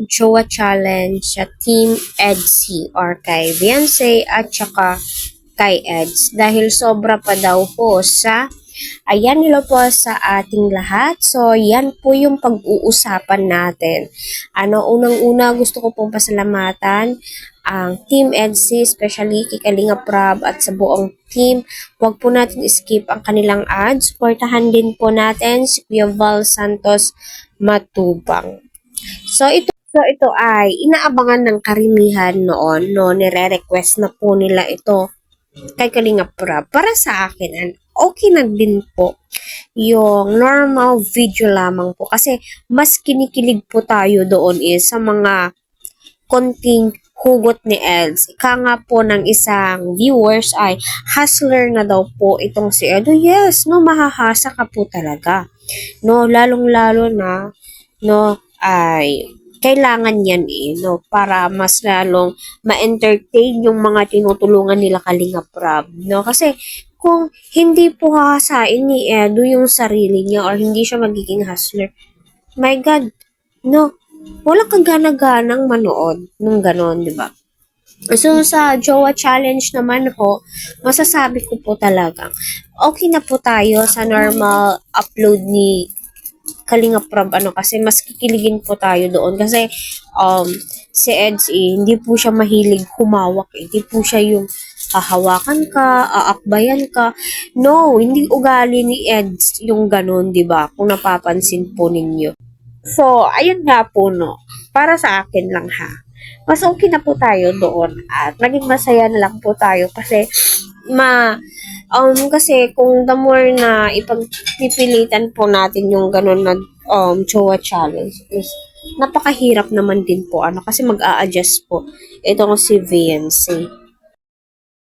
Jowa Challenge sa Team EDC or kay Beyonce at saka kay Eds. Dahil sobra pa daw po sa ayan, hello po sa ating lahat. So, yan po yung pag-uusapan natin. Unang-una gusto ko pong pasalamatan ang Team EDC, especially kay Kalinga Prab at sa buong team. Huwag po natin skip ang kanilang ads. Supportahan din po natin si Kuya Val Santos Matubang. So ito ay inaabangan ng karamihan noon, no, nire-request na po nila ito kay Kalinga Prab. Para sa akin, okay na din po yung normal video lamang po kasi mas kinikilig po tayo doon is sa mga konting hugot ni Eds. Ika nga po ng isang viewers ay hustler na daw po itong si Edo. Yes, no, mahahasa ka po talaga. No, lalong-lalo na, no, ay kailangan yan no, para mas lalong ma-entertain yung mga tinutulungan nila Kalinga Prab, no? Kasi kung hindi po hahasain ni Edo yung sarili niya or hindi siya magiging hustler, my God, no, wala kang gana-ganang manood nung ganon, di ba? So, sa Jowa Challenge naman ho, masasabi ko po talagang okay na po tayo sa normal upload ni Kalinga Prab kasi mas kikiligin po tayo doon kasi si Eds hindi po siya mahilig humawak, hindi po siya yung hahawakan ka, aakbayan ka. No, hindi ugali ni Eds yung ganun, 'di ba? Kung napapansin po ninyo. So, ayun nga po no. Para sa akin lang ha. Mas okay na po tayo doon at naging masaya na lang po tayo kasi kasi kung the more na ipagpipilitan po natin yung ganun na Jowa Challenge is napakahirap naman din po kasi mag-a-adjust po itong si VNC.